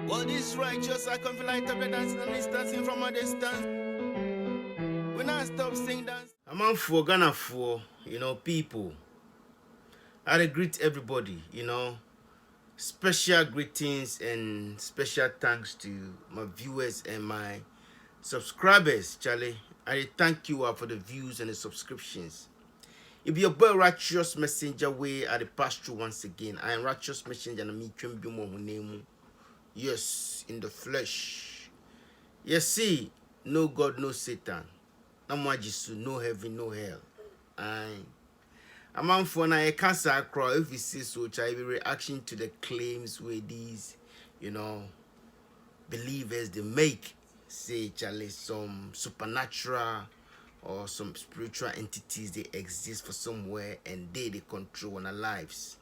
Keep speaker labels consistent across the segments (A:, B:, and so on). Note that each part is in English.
A: What is righteous? I can feel like the dancing and it's dancing from a distance. When I stop sing dance, I'm on for Ghana for, people. I greet everybody, Special greetings and special thanks to my viewers and my subscribers, Charlie. I thank you all for the views and the subscriptions. If your boy Rychuhss messenger way at the past through once again, I am Rychuhss messenger and me name. Yes, in the flesh. Yes, see, no God, no Satan. No Majisu, no heaven, no hell. I'm on for now. I can't say if you see so, I be reaction to the claims where these, believers they make. Say, Charlie, some supernatural or some spiritual entities they exist for somewhere and they control our lives.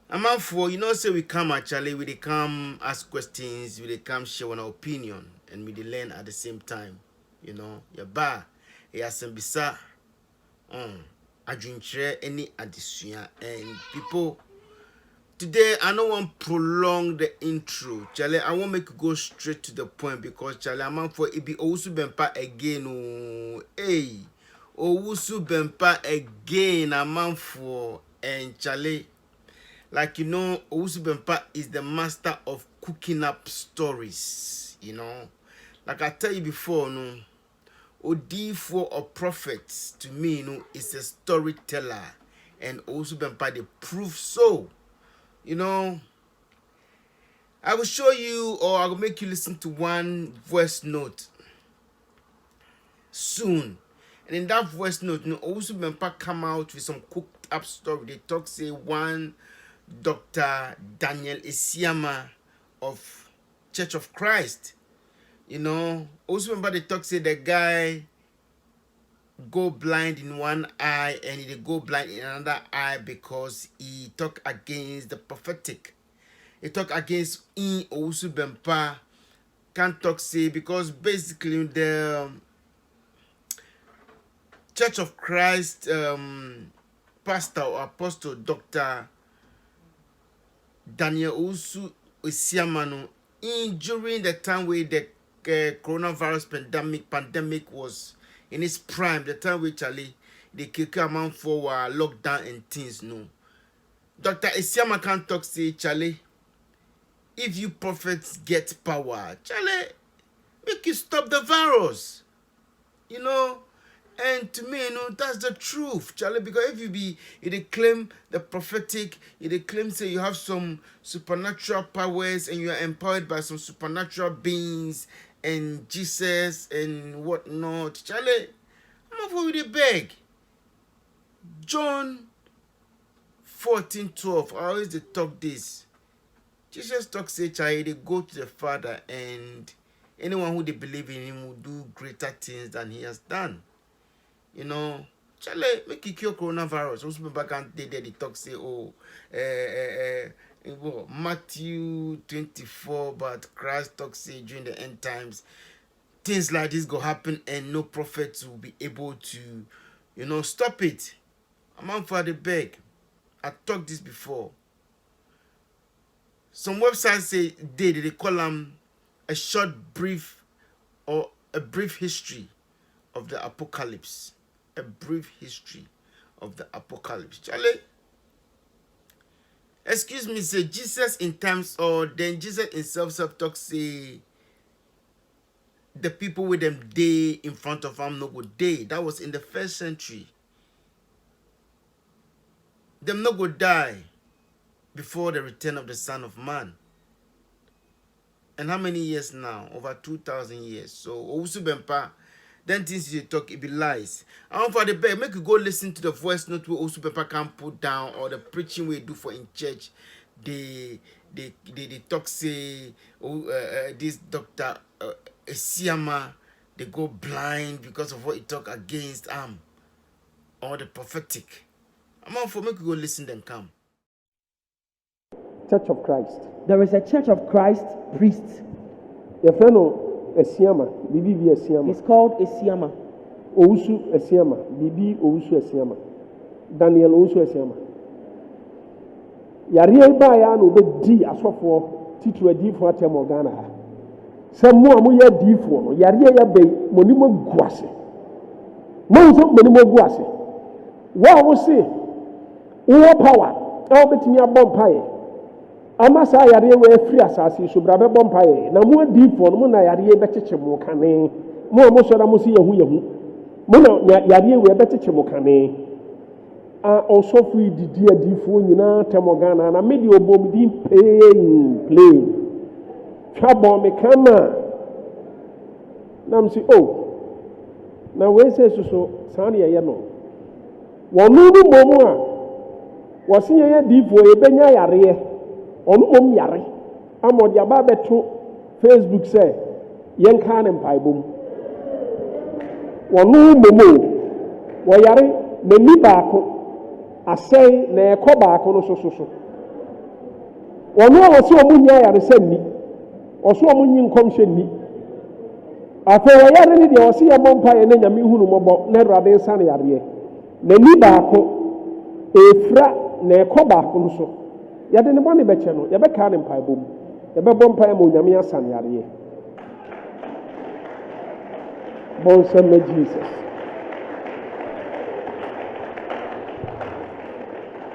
A: I'm out for, say we come actually, we come ask questions, we come share our opinion, and we learn at the same time. Yaba, bisa, adwinchire any addition, and people. Today, I don't want to prolong the intro, Charlie. I want to make it go straight to the point because Charlie, I'm out for it be Owusu Bempah again. Oh, hey, Owusu Bempah again. I'm out for and Charlie. Like Owusu Bempah is the master of cooking up stories. Like I tell you before, Odifo or prophets to me, is a storyteller, and Owusu Bempah they prove so. I will show you or I will make you listen to one voice note soon. And in that voice note, Owusu Bempah come out with some cooked up story. They talk, say, one Dr. Daniel Asiamah of Church of Christ. Owusu Bempah, they talk, say, the guy go blind in one eye and he go blind in another eye because he talk against the prophetic. He talk against Owusu Bempah. Can't talk say because basically the Church of Christ pastor or apostle Dr. Daniel Owusu Asiamah during the time where the coronavirus pandemic was in its prime, the time where Charlie they kick a man for lockdown and things. Dr. Asiamah can't talk say Charlie. If you prophets get power, Charlie, make you stop the virus. And to me, that's the truth, Charlie. Because if you claim the prophetic, you claim say you have some supernatural powers and you are empowered by some supernatural beings and Jesus and whatnot, Charlie, I'm not for you to beg. John 14:12, I always talk this. Jesus talks say, Charlie, they go to the Father and anyone who they believe in him will do greater things than he has done. Charlie, make you cure coronavirus. Also, back and they talk say, Matthew 24, but Christ talks say during the end times, things like this go happen and no prophets will be able to, stop it. I'm on for the beg. I talked this before. Some websites say they call them a brief history of the apocalypse. A brief history of the apocalypse. Charlie, excuse me, say Jesus in times or then Jesus himself talk say the people with them day in front of him no go day. That was in the 1st century. Them no go die before the return of the Son of Man. And how many years now? Over 2,000 years. So Owusu Bempah, then things you talk, it be lies. I want for the beg, make you go listen to the voice note where Owusu Bempah can put down or the preaching we do for in church. They talk say this Dr. Asiamah, they go blind because of what he talk against or the prophetic. I'm on for make you go listen then come.
B: Church of Christ.
C: There is a Church of Christ priest.
B: Your friend Asiamah, Bibi Asiamah.
C: It's called Asiamah.
B: Owusu Asiamah, Bibi Owusu Asiamah. Daniel Owusu Asiamah. yareɛ ba ya no obedi asɔfoɔ titiri adiifoɔ atɛm ɔgana ha sɛ mo a moyɛ adiifoɔ no yareɛ yɛ bɛyi mo ni mo gu ase mo nso mo ni mo gu ase wo a wo se wo power a wobɛtumi abɔ mpaeɛ ama saa yareɛ wɔ afiri asase so bra bɛbɔ mpaeɛ na mo adiifoɔ no mo na yareɛ bɛkyekye mo kane mo a mo sɔre mo se yahu mo na yareɛ wɔ bɛkyekye mo kane a ɔsɔfo yi didi adiifoɔ nyinaa tɛm ɔgana na me de ɔbɔ me din plain twa bɔ me kama na m si na wei sɛ soso saa ne yɛyɛ no wɔno no mmom a wɔse yɛyɛ adiifoɔ yɛbɛnya yareɛ ɔno mmom yare ama ɔde aba bɛto Facebook sɛ yɛnkaa ne mpaebɔ mu wɔno mmom wɔyare n'ani baako asɛe na ɛkɔ baako no so wɔno a wɔse ɔmo nya yare sɛ nni ɔso ɔmo nyi nkɔmhyɛ nni afei wɔyare ne deɛ ɔse yɛbɔ mpaeɛ na nyame hu no mmɔbɔ na Awurade nsa no yareɛ n'ani baako ɛfira na ɛkɔ baako no so yɛde ne bɔne bɛkyɛ no yɛbɛkaa ne mpaebɔ mu yɛbɛbɔ mpaeɛ ma onyame asa no yareɛ bɔ nsɛm na Jesus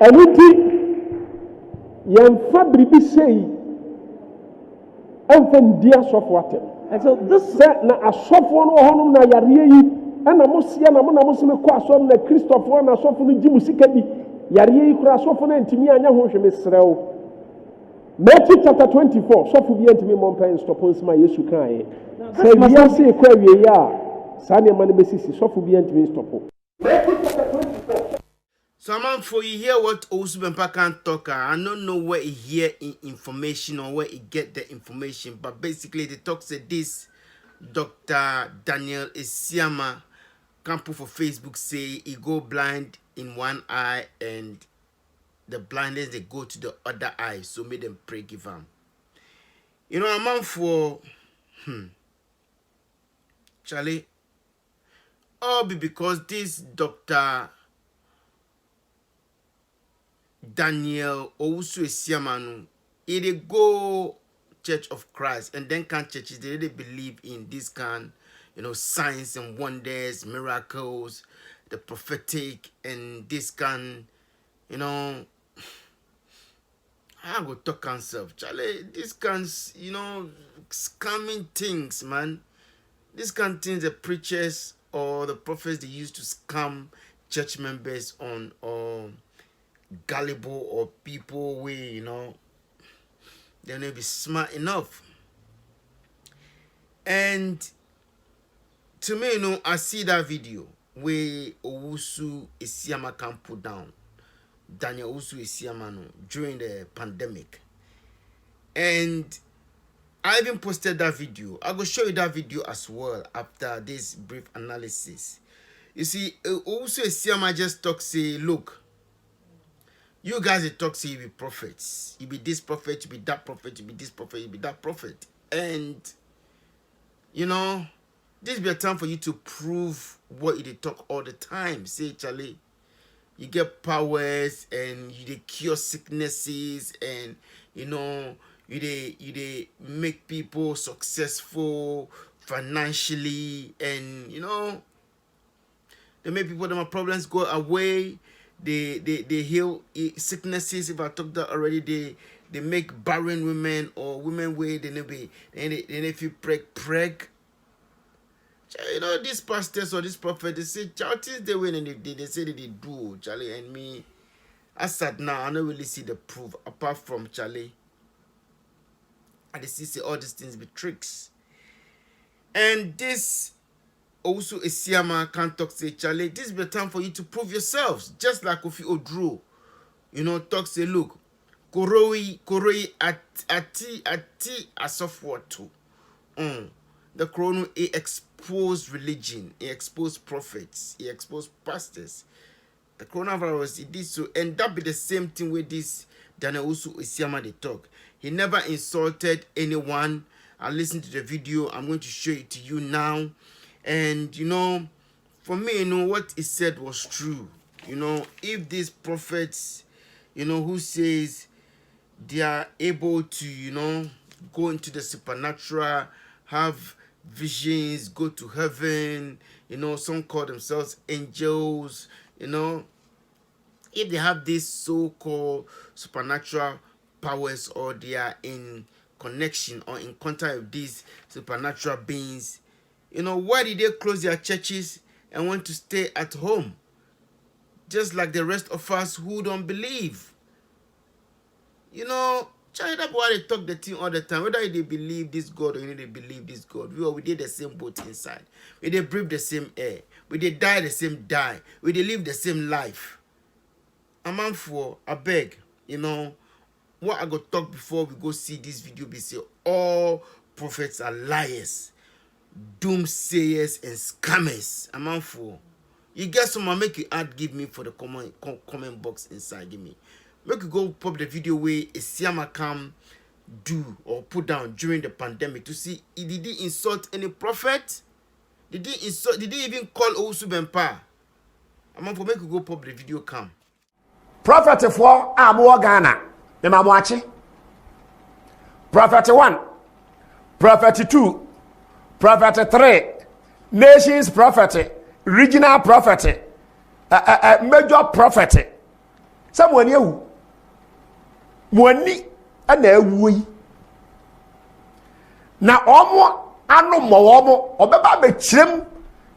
B: ɛno nti yɛmfa biribi sei ɛmfa ndi asɔfo atɛm
C: And so this
B: sɛ na asɔfoɔ no wɔ hɔnom na yareɛ yi ɛna mo seɛ na mo se mekɔ asɔm na kristofoɔ na asɔfo no gye mu sika bi yareɛ yi kora asɔfo no antumi anyɛ ho hwɛ mesrɛ wo Matthew chapter 24 sɔfo bi antumi mmɔ mpaeɛ nstɔpo nsɛm a Yesu kaeɛ sɛ wiase ɛkɔ awiei a saa nneɛma no bɛsisi sɔfo bi antumi nstɔpo.
A: So, man, for you hear what Owusu Bempah can talk, I don't know where he hear information or where he get the information, but basically the talk said this Dr. Daniel Asiamah can put for Facebook say he go blind in one eye and the blindness they go to the other eye, so make them pray give him. You know, a man for Charlie, all be because this Dr. Daniel Owusu Asiamah, they go Church of Christ, and then can churches they really believe in this kind, signs and wonders, miracles, the prophetic, and this kind, I go talk myself, Charlie. This kind, scamming things, man. This kind of things the preachers or the prophets they use to scam church members on or gullible or people where they may be smart enough. And to me, I see that video where Owusu Asiamah can put down Daniel Owusu Asiamah during the pandemic. And I even posted that video. I will show you that video as well after this brief analysis. You see, Owusu Asiamah just talk, say, look, you guys talk, say you be prophets. You be this prophet, you be that prophet, you be this prophet, you be that prophet. And, this be a time for you to prove what you talk all the time. Say, Charlie, you get powers and you cure sicknesses and, you make people successful financially and, they make people that have problems go away. They heal sicknesses. If I talked that already, they make barren women or women where they if you preg. These pastors or this prophet, they say things they win and they say that they do, Charlie. And me, I said now, I don't really see the proof apart from Charlie. And they see all these things be tricks. And this Owusu Asiamah can talk, say, Charlie, this is the time for you to prove yourselves. Just like Kofi Odro, talk, say, look, Koroi ati asofwa too. The corona, he exposed religion, he exposed prophets, he exposed pastors. The coronavirus, he did so, and that be the same thing with this Daniel Owusu Asiamah they talk. He never insulted anyone. I listened to the video. I'm going to show it to you now. And, for me, what he said was true. If these prophets, who says they are able to, go into the supernatural, have visions, go to heaven. Some call themselves angels. If they have these so-called supernatural powers, or they are in connection or in contact with these supernatural beings, why did they close their churches and want to stay at home? Just like the rest of us who don't believe. Child, that's why they talk the thing all the time. Whether they believe this God or they believe this God, we did the same boat inside. We did breathe the same air. We did die the same die. We did live the same life. A man for a beg, what I go talk before we go see this video be say all prophets are liars, doomsayers and scammers. A man for you get someone make you add give me for the comment box inside. Give me. Make you go pop the video where Asiamah come do or put down during the pandemic to see did he insult any prophet? Did he even call Owusu Bempah? I'm for make you go pop the video come.
B: Prophet 4 Amo Ghana. The Mamwachi. Prophet 1. Prophet 2. Prophet 3. Nations prophet. Regional prophet. Major prophet. Someone you. Mwani ana ewui na omo anu mo omo obeba be kirem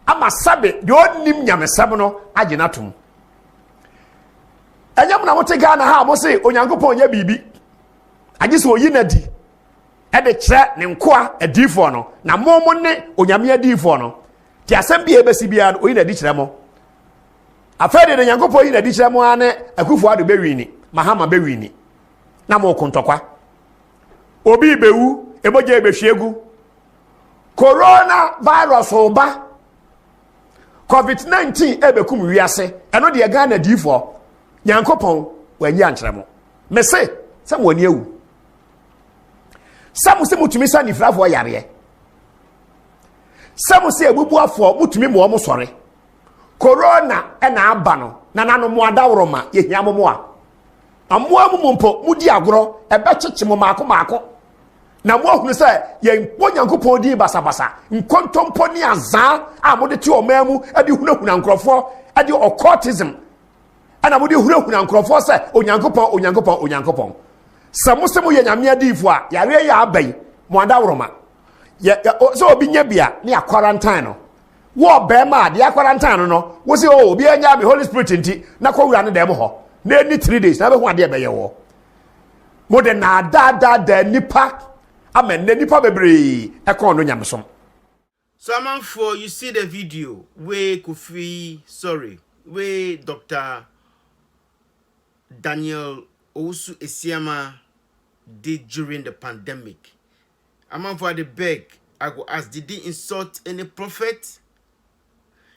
B: ama sabe de onim nyamesam no aginatum enyam na mote Ghana ha mo se onyankopon nya bibi agise oyi na di e de kire ne nkoa adifo no na momo ne onyame adifo no ti asem bia ebesi bia no oyi na di kire mo afede de nyankopon yi na di kire mo ane akufo ado be wini mahama be wini na mo kontokwa obi bewu eboje ebehwiegu corona virus oba covid-19 ebekum wiase eno de Ghana difo nyankopon wanyi ankyeremo mese sam woni ewu sam se mutumi sa nifrafo yare sam se ebubuafo mutumi mo mo sore corona ena aba no na nanu mo adawroma yehia mo a amoa mumpo mudi agro ebe cheche mo maako na mo ahunu se ye nyankopon di basabasa nkontompo ni azan a mo de ti omamu ade hunahuna nkrofo ade occultism ana mo de hunahuna nkrofo se onyankopon samusemu ye nyame adifo a yare ya abai mo adawroma so obi nya bia na quarantine no wo be ma de quarantine no wo se obi anya me Holy Spirit nti na kwawura ne dem ho na ni 3 days na be hu ade be ye wo mo de na da nipa amen na nipa bebre e kon no nyamesom.
A: So man for you see the video where Dr. Daniel Owusu Asiamah did during the pandemic. I'm for the beg. I go ask, did he insult any prophet?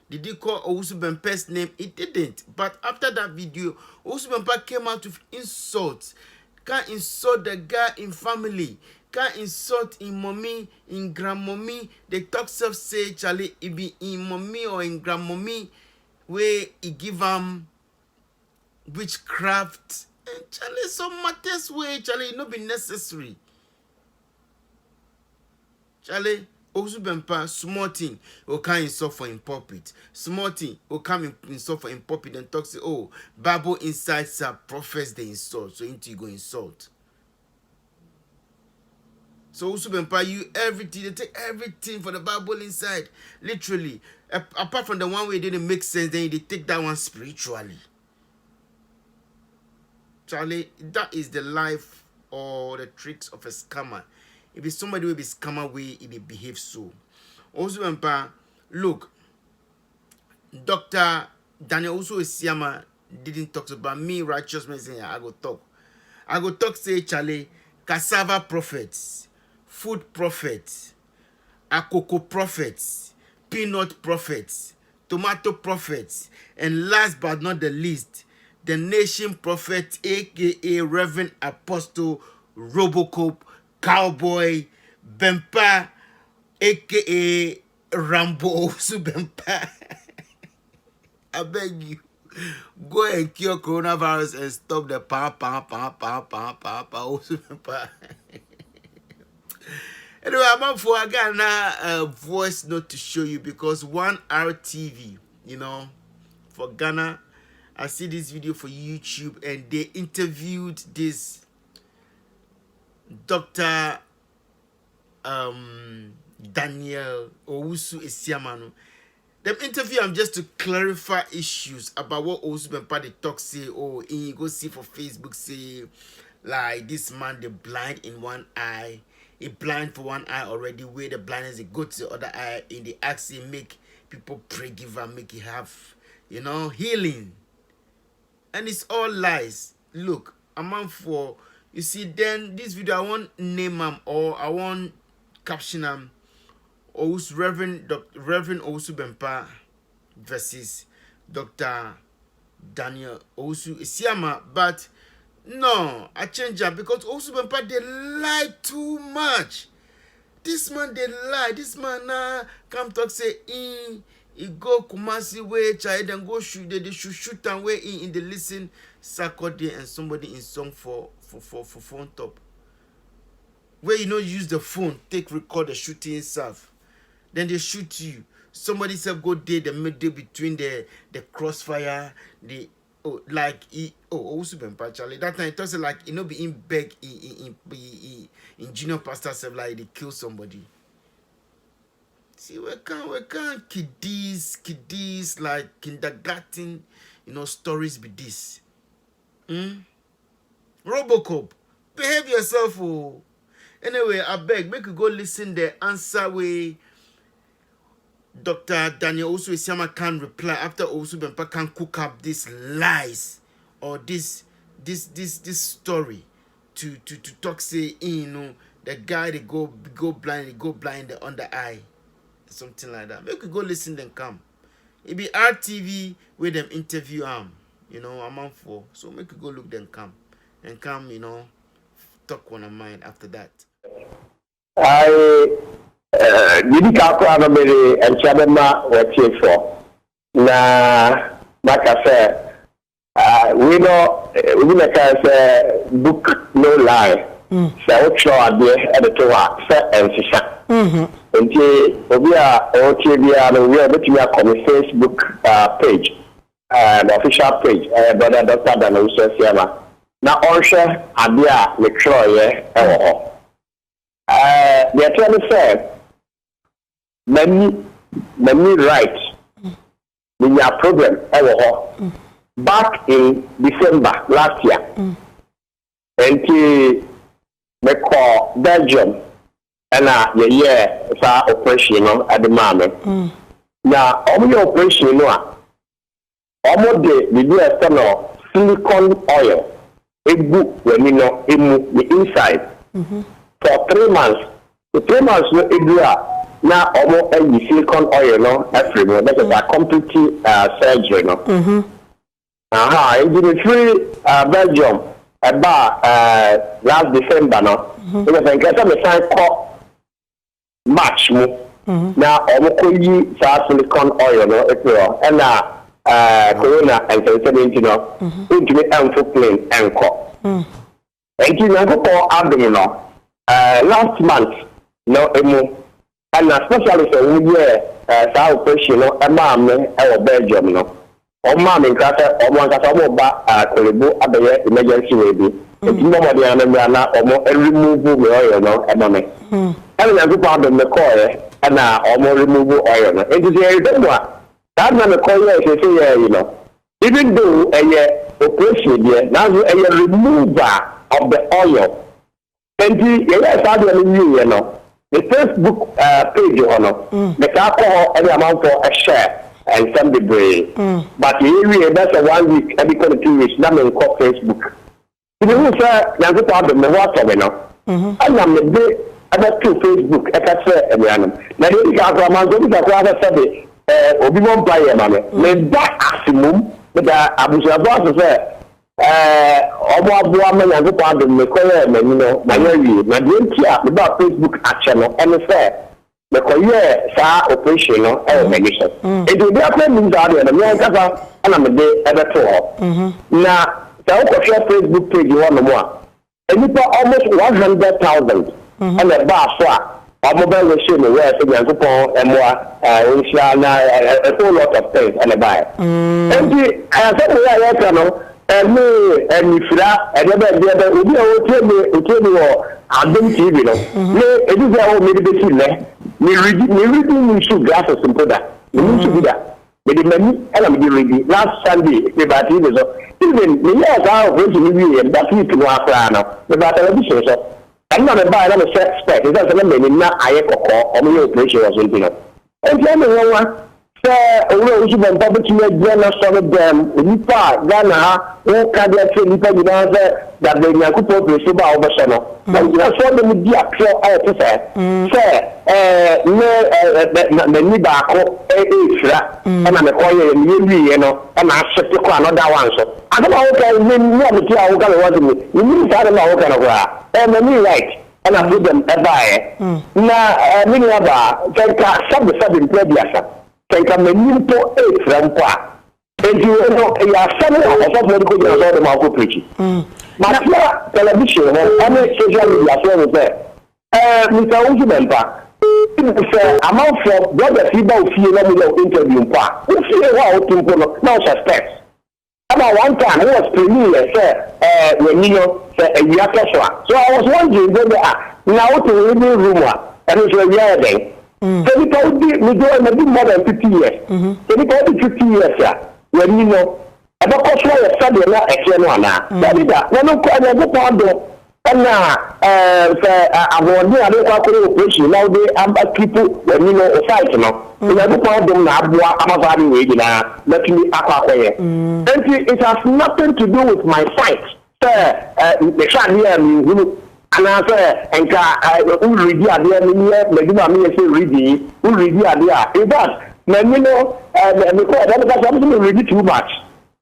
A: Did he call Owusu Bempah's name? He didn't. But after that video, Owusu Bempah came out with insults. Can't insult the guy in family. Can't insult in mommy, in grandmommy. They talk self say, Charlie, it be in mommy or in grandmommy where he give them witchcraft. And Charlie, some matters way, Charlie, it not be necessary. Charlie, Owusu Bempah, small thing, will come insult for in pulpit. Small thing, will come insult for in pulpit and talk say, oh, Bible insights are prophets they insult. So into you go insult. So Owusu Bempah, you everything, they take everything for the Bible inside. Literally. Apart from the one way it didn't make sense, then they take that one spiritually. Charlie, that is the life or the tricks of a scammer. If it's somebody will be scammer way, it will behave so. Owusu Bempah, look, Dr. Daniel Owusu Asiamah didn't talk about me, Rychuhss saying I go talk say Charlie, cassava prophets, food prophets, akoko prophets, peanut prophets, tomato prophets, and last but not the least, the nation prophet, aka Reverend Apostle Robocop Cowboy Bempah, aka Rambo Owusu Bempah. I beg you. Go and cure coronavirus and stop the pa. Owusu Bempah. Anyway, I'm up for again a voice note to show you because 1RTV, for Ghana, I see this video for YouTube and they interviewed this Dr. Daniel Owusu Asiamah. The interview I'm just to clarify issues about what Owusu Bempah they talk say, you go see for Facebook say like this man the blind in one eye, he blind for one eye already, where the blindness he go to the other eye in the action make people pray give and make it have healing. And it's all lies. Look, I'm on for you see then this video I want name him or I want caption him. Reverend Owusu Bempah versus Dr. Daniel Owusu Asiamah, but no, I change that because Owusu Bempah they lie too much. This man they lie. This man come talk say he go Kumasi way child and go shoot they should shoot and way in the listen Saturday and somebody in song for phone top. Where use the phone, take record the shooting stuff. Then they shoot you. Somebody said go there the middle between the crossfire, Owusu Bempah Charlie. That time it was like be in beg in junior pastor self like they kill somebody. See we can't kiddies like kindergarten stories be this. Robocop, behave yourself Anyway, I beg make you go listen the answer way Dr. Daniel Owusu Asiamah can reply after Owusu Bempah can cook up these lies or this story to talk say the guy they go blind the under eye, something like that. Make you go listen then come. It be RTV where them interview I'm on for. So make you go look then come and come talk one of mine after that.
D: Didi kakwa no mere enchadema wetie for na makase we make us book no lie so we show ade editor say ensisa nti obi a o tie bia no we betumi akọ Facebook page the official page brother Dr. Daniel Owusu Asiamah na onhwe ade a we show ye ewo the attorney said many right with your problem back in December last year and we call Belgium and operation at the moment now all the operation almost we do a silicone oil when the inside for 3 months. The 3 months now almost any silicone oil every month. That is a complete surgery in the free Belgium about last December because I guess I'm a call March now almost silicone oil and corona and 17 into the plane and call and you never call abdominal last month and especially so we South operation Belgium mommy emergency way be nobody remove oil and the call and remove oil it is that man call even though operation now remover of the oil and the Facebook page the alcohol any amount for a share and some debris. But here that's a 1 week every 2 weeks that may call Facebook. If you say now the problem the WhatsApp I am the day about to Facebook I can say now the amount of obi won buy man me that maximum but abuja boss say omo aboa me yango pa de me koye me na yawi na de ntia me ba Facebook ache no ene say because sa operation no medication it will be a means out there me kasa ana me de ebeto ho na sa ko share Facebook page one more enipa almost 100,000 and a bar so a mobile machine where so yankopon emwa na a whole lot of things and a buy and I said we are no and ifra and the obi o tell Adam TV no me edu za o me de besi le me read me shoe glasses and put that me shoe that me de mani and me de read last Sunday me ba ti so even me ya ga o to me and that week no afra no me ba ta bi so and na me ba na me expect is that me na aye kokko o me operation was something no and ya me won Owusu Bempah between Ghana solid them nipa Ghana ha o ka dia se nipa nyina se da be nyakupo preso ba obeso no but you so dem di akro to say me ni ba ko ifra na me koye me wiye no na asete ko another one so adama o ka me ti a o ka me want me ni sa na o ka no kwa me right and I put them buy na me ni aba ka sub prebiasa Kenka menimpo franqua. And you know, ya some of medical the Marco preaching. But television and social media so there. Mr. Owusu Bempah. Amount for brother people feel interview pa. We see how to no suspect. About one time who was premier when you know so I was wondering whether now to reading rumor and it's a year day. So we told me do more than 50 years. So we told 50 years, when you know, about course why I study na explain na. That is that. No go pound and I want to do a operation now they people when you know fight no. We go pound them na abua amazari we na let me akwa and it has nothing to do with my fight. The fan here me and I say, and who read the idea, me say reading, who read the idea. In fact, you know, because read too much.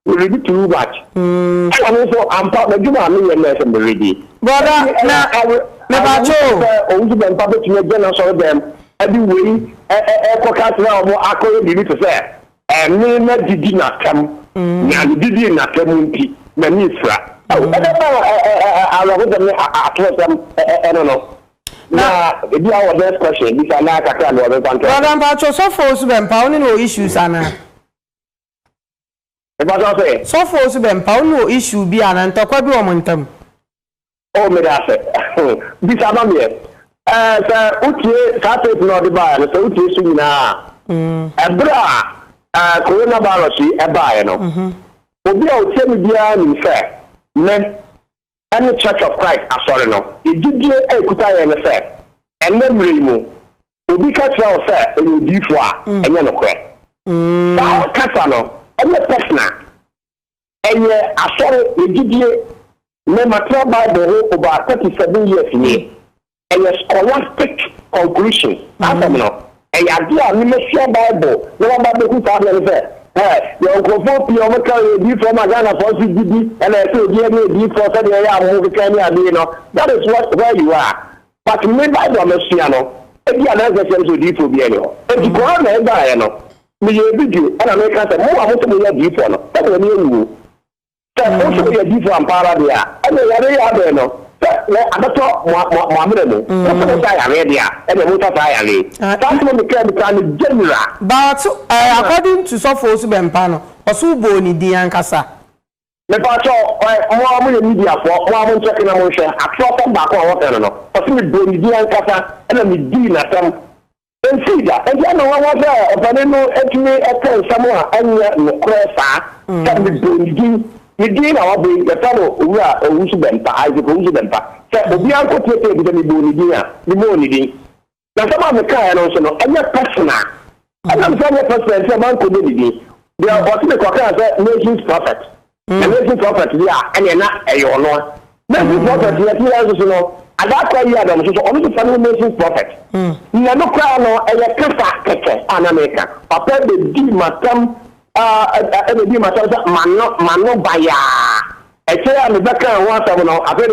D: We read too much. And also, I'm part of me reading. Brother, now, Owusu Bempah between Ghana so them every way, podcast now, I call it to say, and me not did not come, and did not come, Ministra. I don't know. Now, if you have a next question, this is not a kind of a
E: Brother, so for Owusu Bempah, no issues, Anna. So for Owusu Bempah, no issue be an antoquabi or montum.
D: Oh, me that's it. This is me. Sir, Uti, Saturday, not the buyer, so Uti, Suna. A bra, coronavirus, a buyer, no. Obi a tell me behind fair. Men any Church of Christ sorry no e didi ekuta ye ne say enne mremu obi ka tell say e di fo a enye no kwe ba kasa no enne personal enye asori e didi me matra Bible over 37 years ni enye scholastic conclusion after no enye ade a me share Bible no ba be ku ta le say your control Pio carry from Ghana for CDB and I say, dear, for that is where you are. But me by the Messiano, if you are not to do for Biano, if you go on and Diano, me a video and I make us a more out of me a deep one. That will mean you. That's also a deep one paradia, and they are there no. I'm not talking Mohammed. I read and the motor fire. That's when the can general.
E: But according to Owusu Bempah, Osu Boni Diankasa.
D: The part of media for one checking a motion, a proper back or whatever. Osu Boni Diankasa, and then we deal at them. Then see that. And then one was there, but then no actually attend somewhere and no cross, can be Boni. We did our bring the fellow who are Owusu Bempah, Isaac Owusu Bempah. So, we are going to take the money. Now, some of the car also know, and not personal. And I'm saying, person, some man could be. They are what the Cocker nation's prophet. The nation's prophet, yeah, and you're not a your law. Nation's prophet, you also know. And that's why you are the only family nation's prophet. You are not crying or a kasa, an American. Papa, the D. Matam. Every mano baya. I say I'm the back and what I know. I said,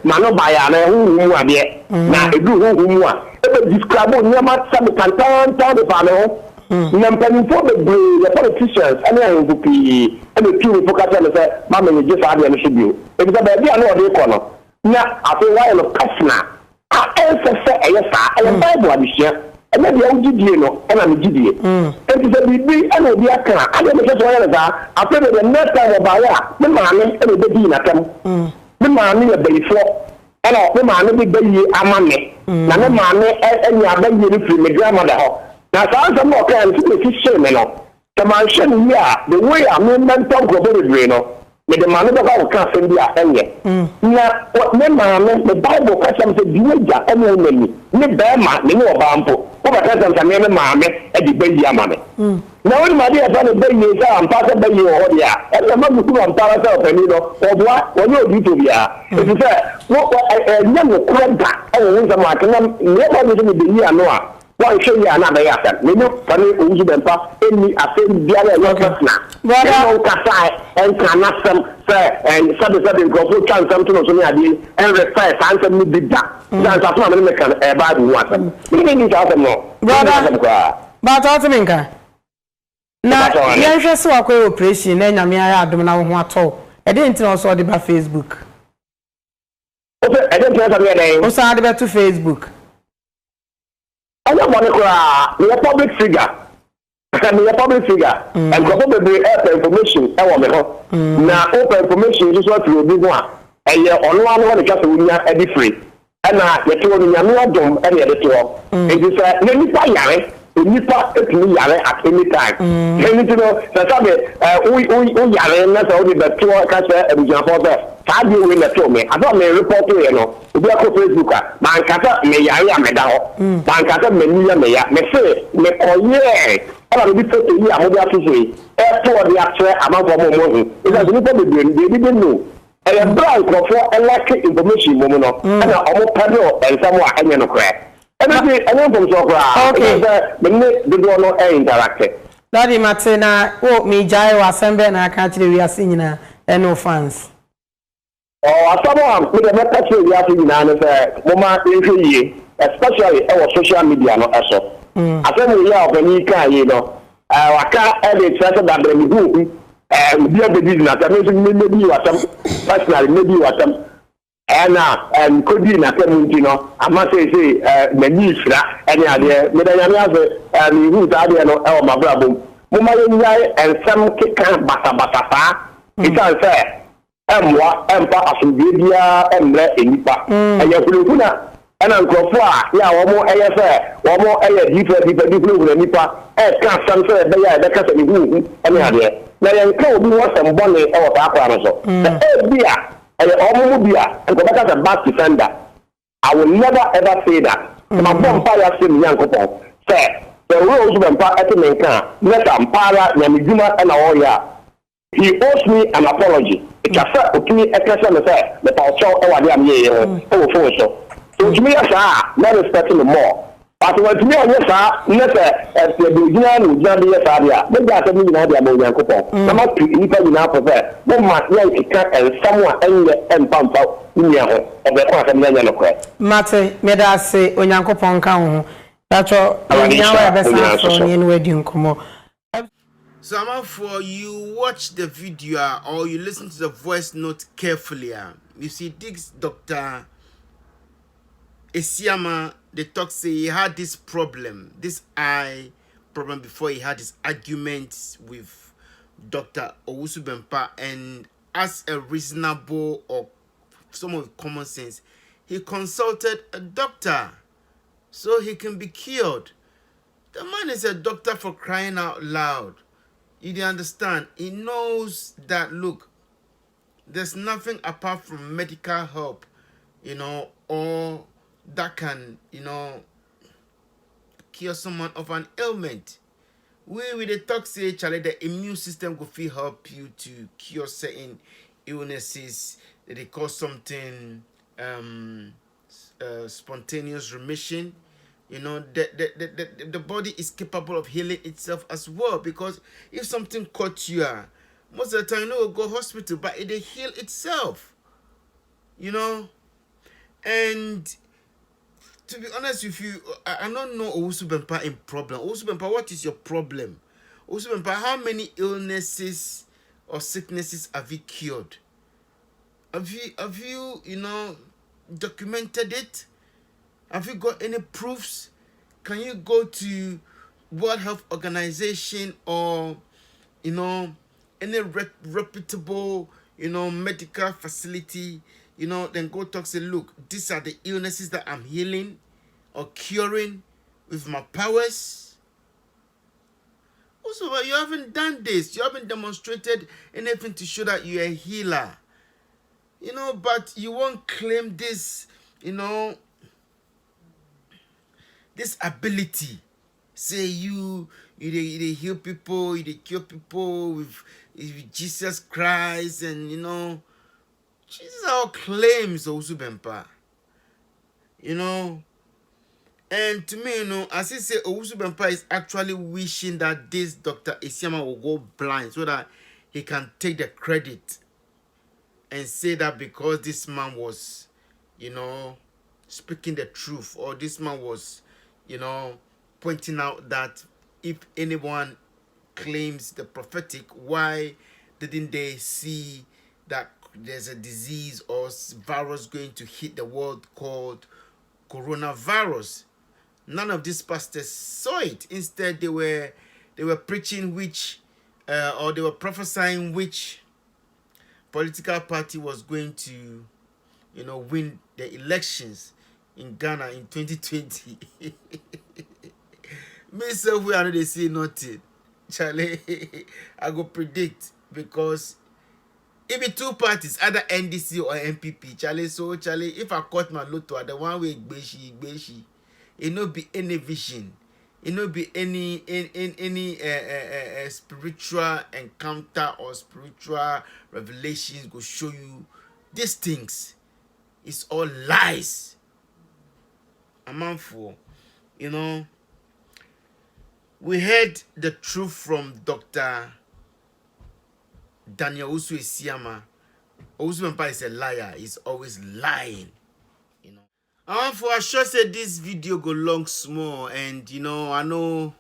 D: Mano baya, who are there. Now, a good who are. describe nyama some tantan the panel. Nampani for the politicians and then to be and the two focus on the mama you just had an issue. It's a baby I know the corner. Now after while of customer. I answer say yes I am Bible this and then the old GDO and I'm GDA. And it's a big and will be a car. I don't know what after the next time about the man and the baby in a come. The man in a baby floor. And the man will be a money. Now the man and your baby from the grandmother. Now, some more can see shame, you know. The man shame here, the way I mean, men talk about it, you know. With the man of our cousin, they are angry. Now, what men, the Bible customs a duja and women, the bear man, the no bambo, over cousins and men, mammy, and the baby mammy. Now, when my dear son of baby is I'm passing by you, or yeah, and the mother who I'm parasite, and you know, or what, or you do to be if you say, what a young crab, oh, some like, nobody will be here, no. One show you another asset. We know funny Owusu Bempah any affect the other person. Brother, and cannot some say and sudden go chance something or something and request answer me big that. That's what I'm making a bad one. Meaning it out more. Brother,
E: but ultimately, now, you just walk away operation and I mean, I don't know what all. I didn't also about Facebook.
D: I didn't know that.
E: Also, I about to Facebook.
D: I don't want to cry. You're a public figure. I'm a public figure. And probably open information. I want to now open information is what you do one. And you're on one of the castle every free. And you're told me I'm not dumb any other tour. It is a Nipa Nipa at any time. You need to know that we yare, that's only the tour castle and the how do you win the tour? I don't may report to you know. If you are Facebook, Bankata may yaya medal, Bankata may say, may call ye. I will be put to you. I'm going to say, airport the actual amount of money. It has been they didn't know. And a blind for electric information, woman, and a almost panel and somewhat and you crack. And I'm from Sokra. Okay, the door not interacted.
E: Daddy Martina, what me Jai Assembly and I can't we are singing and no fans.
D: Oh, someone with a message we are seeing and say, especially our social media, not as so. I said, we are when you can, you know. I can't edit such that they do. Dear the business, I mean, maybe you are some personally, maybe you are some. And could be in a community, you know. I must say, the news, any idea, but I have who's idea, my brother. Mumma and some kick bata. It's unfair. Moi, pas Asubia, and let in Nipa. And your Puluna, and Uncle Fla, one more AFA, one more different Nipa, and can't some say, the cousin who, any idea. Now, you told me what some bonnet or Aquaraso. The beer, and almost beer, and go back as a back defender. I will never ever say that. My bonfire sim young couple. Say, the Owusu Bempah at the main car, let them para, Yamijuma, and all. He owes me an apology. It's a fact to me, a question of fact, the Paul I'm here, so to me, not expecting more. But when to me, yes, not the beginner would not be a failure. Maybe I said, you know, the American couple. I'm not to even now for that. No matter and someone and pump out in your home of the class and then you know.
E: Mate, made us say, when Uncle Ponka, that's all. In wedding, come on.
A: So I'm out for you watch the video or you listen to the voice note carefully. You see this Dr. Asiamah, they talk say he had this problem, this eye problem before he had his arguments with Dr. Owusu Bempah, and as a reasonable or someone with common sense, he consulted a doctor so he can be cured. The man is a doctor for crying out loud. You didn't understand. He knows that, look, there's nothing apart from medical help, you know, or that can, you know, cure someone of an ailment. We with the toxic, Charlie, the immune system will feel help you to cure certain illnesses. They call something spontaneous remission. You know, the body is capable of healing itself as well, because if something caught you, most of the time you know go hospital, but it heal itself. You know, and to be honest with you, I don't know Owusu Bempah in problem. Owusu Bempah, what is your problem? Owusu Bempah, how many illnesses or sicknesses have you cured? Have you, documented it? Have you got any proofs? Can you go to World Health Organization or, any reputable, medical facility, then go talk, say, look, these are the illnesses that I'm healing or curing with my powers. Also, you haven't done this. You haven't demonstrated anything to show that you're a healer. But you won't claim this, this ability. Say you heal people, you cure people with Jesus Christ, and Jesus all claims Owusu Bempah. And to me, as I say, Owusu Bempah is actually wishing that this Dr. Asiamah will go blind so that he can take the credit and say that because this man was, speaking the truth, or this man was, pointing out that if anyone claims the prophetic, why didn't they see that there's a disease or virus going to hit the world called coronavirus? None of these pastors saw it. Instead, they were preaching which, or they were prophesying which political party was going to, win the elections in Ghana in 2020. Me so we are they see nothing. Charlie, I go predict because if it two parties, either NDC or MPP, Charlie, if I cut my lotto, the one way beshi, it no be any vision, it no be any spiritual encounter or spiritual revelations go show you these things. It's all lies. I'm on for, we heard the truth from Dr. Owusu Asiamah. Owusu Bempah is a liar. He's always lying. For sure say this video go long small, and I know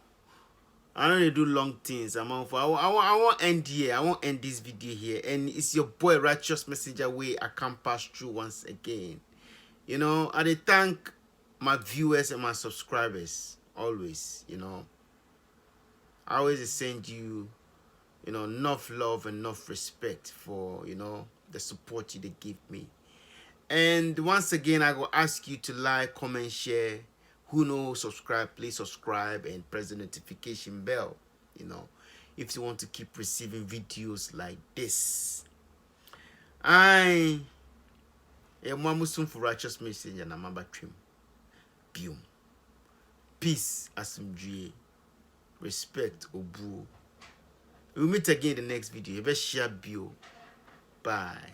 A: they do long things. I won't end here. I won't end this video here. And it's your boy Rychuhss Messenger way I can pass through once again. I dey thank my viewers and my subscribers always. I always send you, enough love and enough respect for, the support they give me. And once again, I will ask you to like, comment, share. Who knows, subscribe, please subscribe and press the notification bell, if you want to keep receiving videos like this. I am Owusu for Rychuhss Messenger na mamba trim. Peace, asumdue. Respect, obu. We'll meet again in the next video. Share bio. Bye.